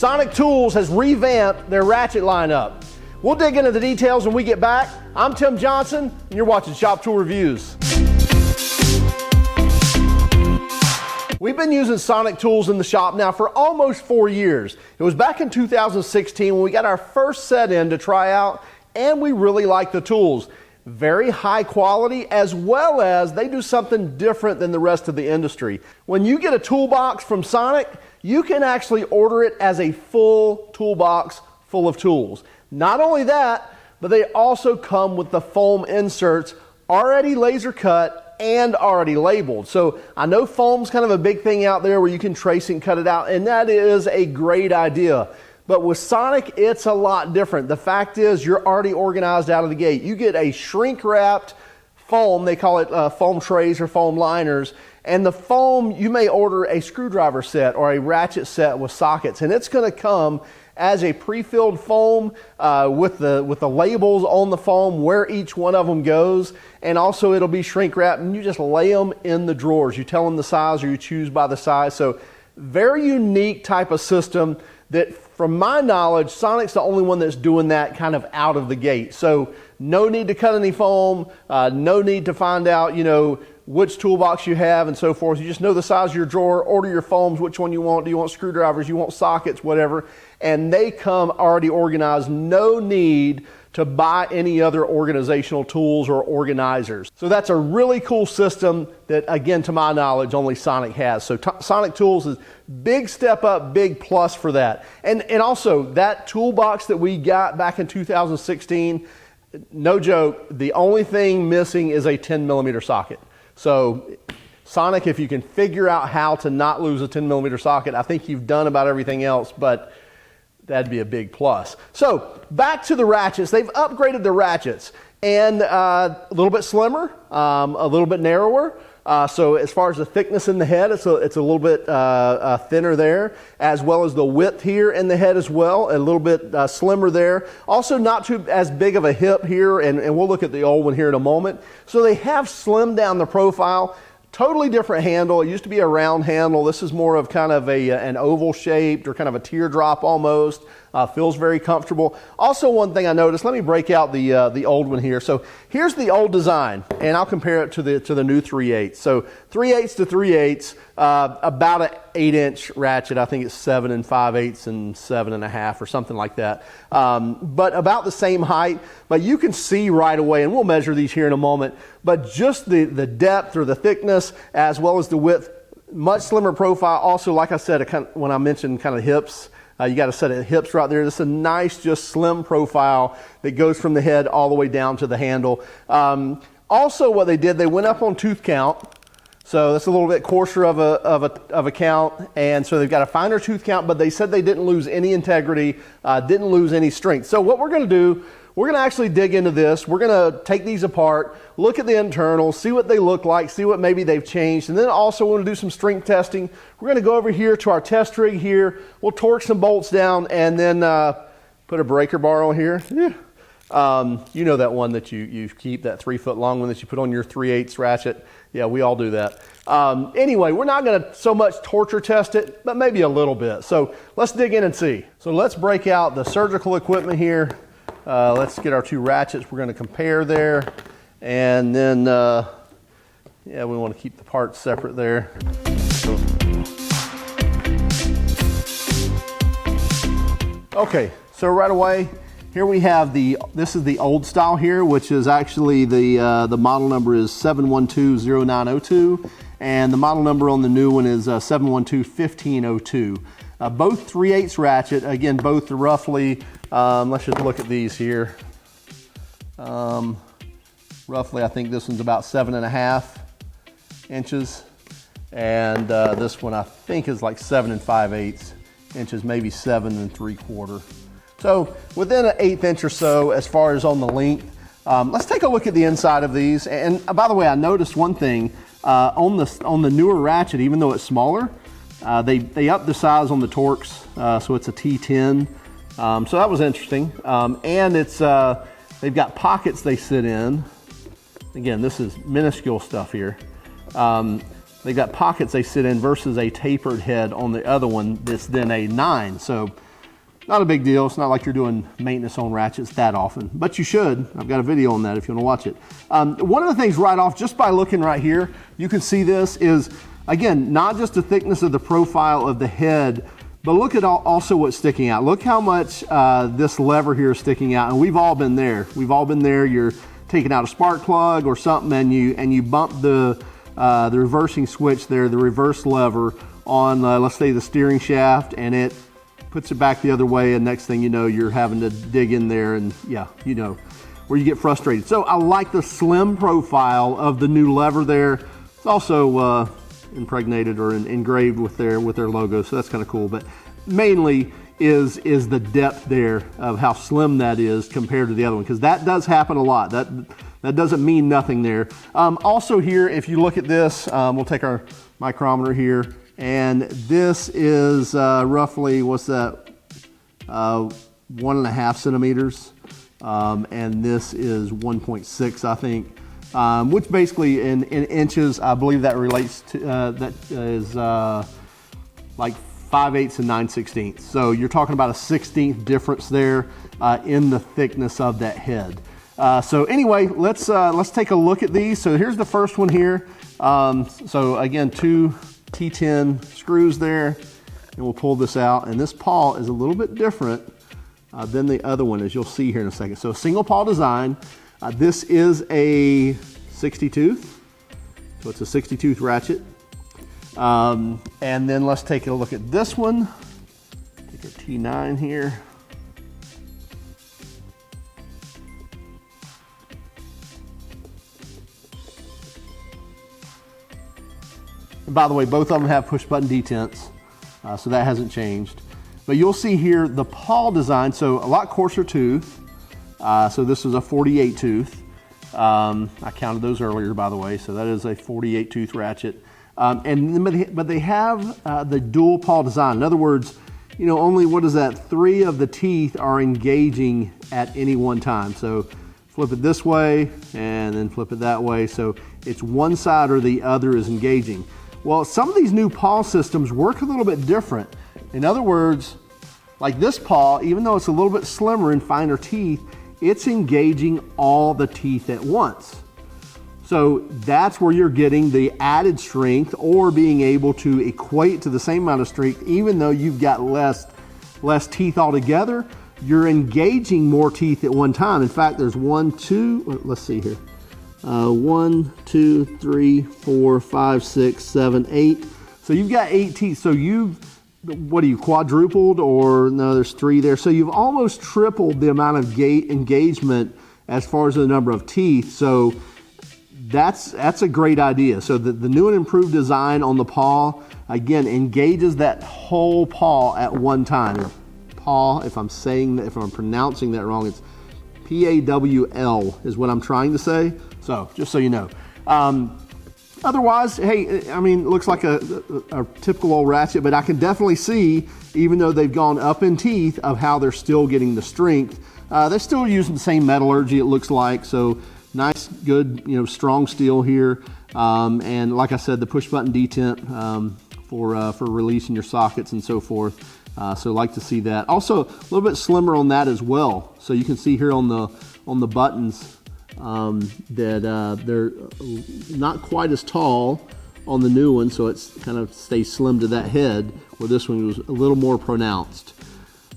Sonic Tools has revamped their ratchet lineup. We'll dig into the details when we get back. I'm Tim Johnson, and you're watching Shop Tool Reviews. We've been using Sonic Tools in the shop now for almost 4 years. It was back in 2016 when we got our first set in to try out, and we really like the tools. Very high quality, as well as they do something different than the rest of the industry. When you get a toolbox from Sonic, you can actually order it as a full toolbox full of tools. Not only that, but they also come with the foam inserts already laser cut and already labeled. So I know foam's kind of a big thing out there where you can trace and cut it out, and that is a great idea. But with Sonic, it's a lot different. The fact is, you're already organized out of the gate. You get a shrink-wrapped foam, they call it foam trays or foam liners, and the foam, you may order a screwdriver set or a ratchet set with sockets, and it's gonna come as a pre-filled foam with the labels on the foam where each one of them goes, and also it'll be shrink-wrapped, and you just lay them in the drawers. You tell them the size or you choose by the size. So very unique type of system that, from my knowledge, Sonic's the only one that's doing that kind of out of the gate. So no need to cut any foam, no need to find out, you know, which toolbox you have and so forth. You just know the size of your drawer, order your foams, which one you want. Do you want screwdrivers? You want sockets, whatever. And they come already organized. No need to buy any other organizational tools or organizers. So that's a really cool system that, again, to my knowledge, only Sonic has. So Sonic Tools is big step up, big plus for that. And also, that toolbox that we got back in 2016, no joke, the only thing missing is a 10mm socket. So Sonic, if you can figure out how to not lose a 10mm socket, I think you've done about everything else, but that'd be a big plus. So back to the ratchets. They've upgraded the ratchets, and a little bit slimmer, a little bit narrower. So as far as the thickness in the head, it's a little bit thinner there, as well as the width here in the head as well, a little bit slimmer there. Also not too as big of a hip here, and we'll look at the old one here in a moment. So they have slimmed down the profile. Totally different handle. It used to be a round handle. This is more of kind of an oval shaped or kind of a teardrop almost. Feels very comfortable. Also, one thing I noticed, let me break out the old one here. So here's the old design, and I'll compare it to the new 3/8. So 3/8 to 3/8, about an 8-inch ratchet. I think it's 7 5/8 and 7 1/2 or something like that. But about the same height. But you can see right away, and we'll measure these here in a moment, but just the depth or the thickness as well as the width, much slimmer profile. Also, like I said, when I mentioned kind of hips, you got a set of hips right there. This is a nice, just slim profile that goes from the head all the way down to the handle. Also, what they did, they went up on tooth count. So that's a little bit coarser of a count, and so they've got a finer tooth count, but they said they didn't lose any integrity, didn't lose any strength. So what we're going to do, we're going to actually dig into this. We're going to take these apart, look at the internals, see what they look like, see what maybe they've changed, and then also we're going to do some strength testing. We're going to go over here to our test rig here. We'll torque some bolts down and then put a breaker bar on here. Yeah. You know that one that you keep, that 3-foot long one that you put on your 3/8 ratchet. Yeah, we all do that. Anyway, we're not going to so much torture test it, but maybe a little bit. So let's dig in and see. So let's break out the surgical equipment here. Let's get our two ratchets. We're going to compare there. And then, yeah, we want to keep the parts separate there. Okay, so right away, here we have this is the old style here, which is actually the model number is 7120902, and the model number on the new one is 7121502. Both 3/8 ratchet, again, both are roughly, let's just look at these here. Roughly, I think this one's about 7 1/2 inches, and this one I think is like 7 5/8 inches, maybe 7 3/4. So within an 1/8 inch or so as far as on the length. Let's take a look at the inside of these. And by the way, I noticed one thing on the newer ratchet, even though it's smaller, they upped the size on the Torx, so it's a T10. So that was interesting. And it's they've got pockets they sit in. Again, this is minuscule stuff here. They've got pockets they sit in versus a tapered head on the other one that's then a 9. So Not a big deal. It's not like you're doing maintenance on ratchets that often, but you should. I've got a video on that if you want to watch it. One of the things right off, just by looking right here, you can see this is, again, not just the thickness of the profile of the head, but look at also what's sticking out. Look how much this lever here is sticking out, and we've all been there. We've all been there. You're taking out a spark plug or something, and you bump the reversing switch there, the reverse lever on, let's say, the steering shaft, and it puts it back the other way, and next thing you know, you're having to dig in there, and yeah, you know, where you get frustrated. So I like the slim profile of the new lever there. It's also impregnated or engraved with their logo, so that's kind of cool. But mainly is the depth there of how slim that is compared to the other one, because that does happen a lot. That doesn't mean nothing there. Also here, if you look at this, we'll take our micrometer here, and this is roughly, what's that, 1.5 centimeters, and this is 1.6, I think, which basically in inches, I believe that relates to, that is like 5/8 and 9/16. So you're talking about a 1/16 difference there in the thickness of that head. So anyway, let's take a look at these. So here's the first one here. So again, 2 T10 screws there, and we'll pull this out. And this pawl is a little bit different than the other one, as you'll see here in a second. So single pawl design. This is a 60 tooth, so it's a 60 tooth ratchet. And then let's take a look at this one. Take our T9 here. And by the way, both of them have push button detents, so that hasn't changed. But you'll see here the pawl design, so a lot coarser tooth. So this is a 48 tooth. I counted those earlier, by the way, so that is a 48 tooth ratchet. But they have the dual pawl design. In other words, you know, only, what is that, 3 of the teeth are engaging at any one time. So flip it this way and then flip it that way. So it's one side or the other is engaging. Well, some of these new paw systems work a little bit different. In other words, like this paw, even though it's a little bit slimmer and finer teeth, it's engaging all the teeth at once. So that's where you're getting the added strength, or being able to equate to the same amount of strength, even though you've got less teeth altogether, you're engaging more teeth at one time. In fact, there's 1, 2, let's see here. 1, 2, 3, 4, 5, 6, 7, 8. So you've got 8 teeth. So you've, what are you, quadrupled, or no, there's 3 there. So you've almost tripled the amount of engagement as far as the number of teeth. So that's a great idea. So the new and improved design on the paw, again, engages that whole paw at one time. Paw, if I'm pronouncing that wrong, it's P-A-W-L is what I'm trying to say. So just so you know. Otherwise, hey, I mean, it looks like a typical old ratchet, but I can definitely see, even though they've gone up in teeth, of how they're still getting the strength. They're still using the same metallurgy, it looks like. So nice, good, you know, strong steel here. And like I said, the push button detent for releasing your sockets and so forth. So like to see that. Also, a little bit slimmer on that as well. So you can see here on the buttons that they're not quite as tall on the new one, so it's kind of stays slim to that head, where this one was a little more pronounced.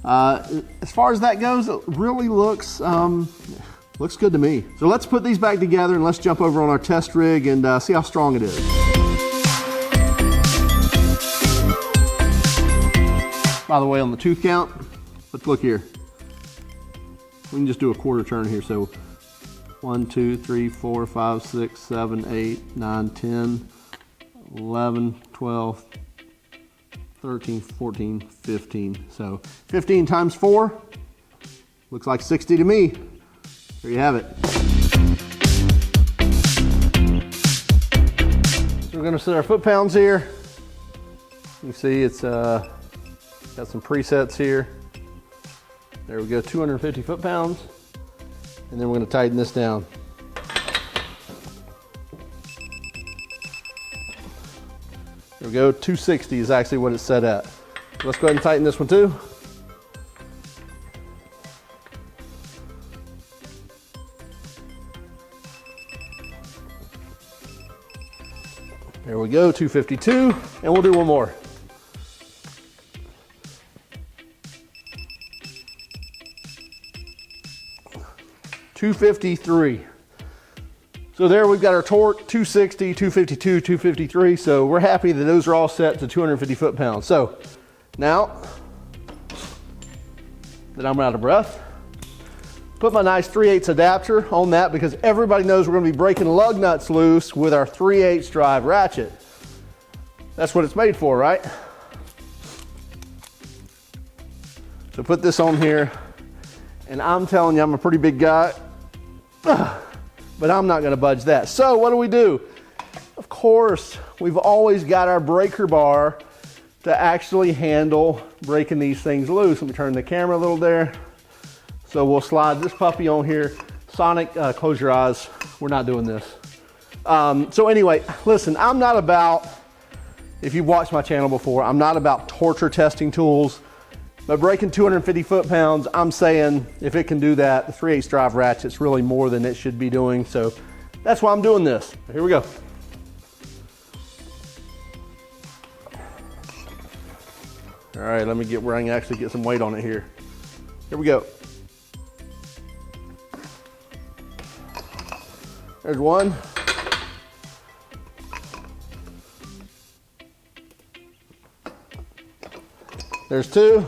As far as that goes, it really looks good to me. So let's put these back together and let's jump over on our test rig and see how strong it is. By the way, on the tooth count, let's look here. We can just do a quarter turn here. So 1, 2, 3, 4, 5, 6, 7, 8, 9, 10, 11, 12, 13, 14, 15. So 15 times 4 looks like 60 to me. There you have it. So we're going to set our foot pounds here. You can see it's got some presets here. There we go, 250 foot-pounds. And then we're gonna tighten this down. There we go, 260 is actually what it's set at. Let's go ahead and tighten this one too. we go, 252, and we'll do one more. $253. So there we've got our torque, 260, 252, 253. So we're happy that those are all set to 250 foot-pounds. So now that I'm out of breath, put my nice 3/8 adapter on that because everybody knows we're going to be breaking lug nuts loose with our 3/8 drive ratchet. That's what it's made for, right? So put this on here, and I'm telling you, I'm a pretty big guy, but I'm not going to budge that. So what do? Of course, we've always got our breaker bar to actually handle breaking these things loose. Let me turn the camera a little there. So we'll slide this puppy on here. Sonic, close your eyes. We're not doing this. So anyway, listen, I'm not about, if you've watched my channel before, I'm not about torture testing tools. But breaking 250 foot-pounds, I'm saying if it can do that, the 3/8 drive ratchet's really more than it should be doing. So that's why I'm doing this. Here we go. All right, let me get where I can actually get some weight on it here. Here we go. There's one. There's two.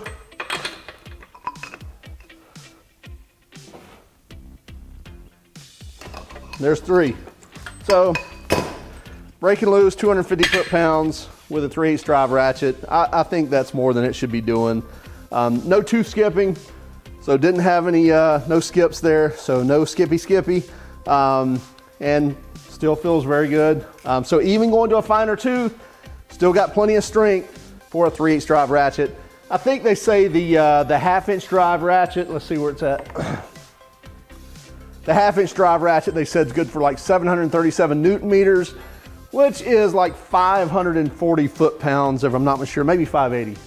There's three. So breaking loose 250 foot-pounds with a 3/8 drive ratchet, I think that's more than it should be doing. No tooth skipping, so didn't have any no skips there, so no skippy, and still feels very good. So even going to a finer tooth, still got plenty of strength for a 3/8 drive ratchet. I think they say the 1/2 inch drive ratchet, let's see where it's at. The 1/2 inch drive ratchet, they said is good for like 737 Newton meters, which is like 540 foot-pounds, if I'm not sure, maybe 580.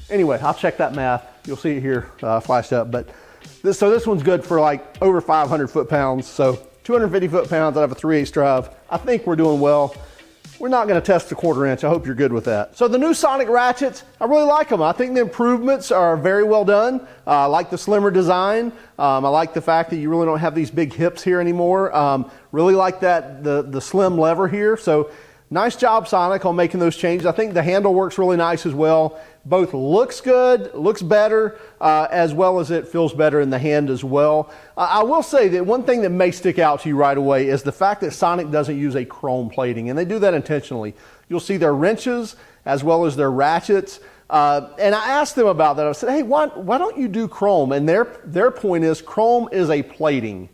Anyway, I'll check that math. You'll see it here flashed up. But this one's good for like over 500 foot-pounds. So 250 foot-pounds out of a 3/8 drive. I think we're doing well. We're not going to test the 1/4 inch. I hope you're good with that. So the new Sonic ratchets, I really like them. I think the improvements are very well done. I like the slimmer design. I like the fact that you really don't have these big hips here anymore. Really like that the slim lever here. So nice job, Sonic, on making those changes. I think the handle works really nice as well. Both looks good, looks better, as well as it feels better in the hand as well. I will say that one thing that may stick out to you right away is the fact that Sonic doesn't use a chrome plating, and they do that intentionally. You'll see their wrenches as well as their ratchets. And I asked them about that. I said, hey, why don't you do chrome? And their point is chrome is a plating,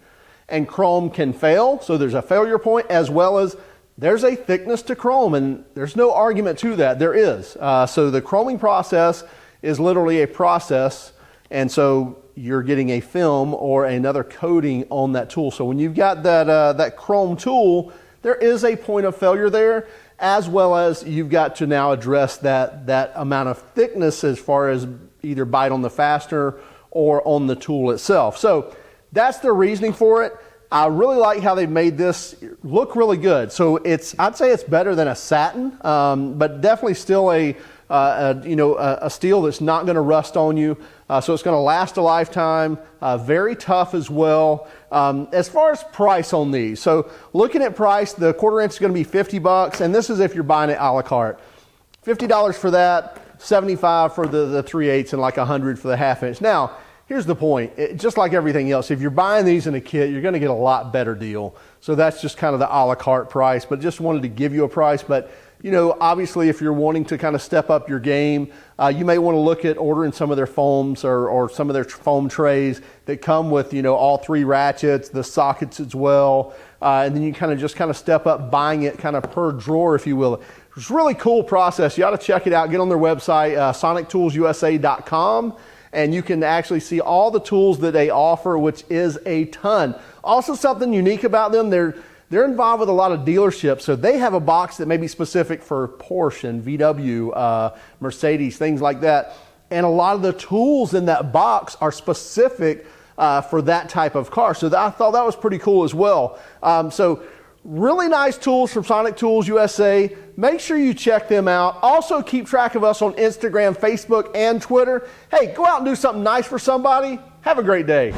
and chrome can fail, so there's a failure point, as well as there's a thickness to chrome, and there's no argument to that. There is. So the chroming process is literally a process, and so you're getting a film or another coating on that tool. So when you've got that chrome tool, there is a point of failure there, as well as you've got to now address that amount of thickness as far as either bite on the fastener or on the tool itself. So that's the reasoning for it. I really like how they made this look really good. So I'd say it's better than a satin, but definitely still a steel that's not going to rust on you. So it's going to last a lifetime. Very tough as well. As far as price on these, so looking at price, the 1/4 inch is going to be $50, and this is if you're buying it a la carte. $50 for that, $75 for the 3/8, and like $100 for the 1/2 inch. Now, here's the point. Just like everything else, if you're buying these in a kit, you're going to get a lot better deal. So that's just kind of the a la carte price, but just wanted to give you a price. But, you know, obviously if you're wanting to kind of step up your game, you may want to look at ordering some of their foams or some of their foam trays that come with, you know, all 3 ratchets, the sockets as well. And then you kind of step up buying it kind of per drawer, if you will. It's a really cool process. You ought to check it out. Get on their website, sonictoolsusa.com. And you can actually see all the tools that they offer, which is a ton. Also, something unique about them, they're involved with a lot of dealerships, so they have a box that may be specific for Porsche and VW, Mercedes, things like that. And a lot of the tools in that box are specific for that type of car. So I thought that was pretty cool as well. So Really nice tools from Sonic Tools USA. Make sure you check them out. Also keep track of us on Instagram, Facebook, and Twitter. Hey, go out and do something nice for somebody. Have a great day.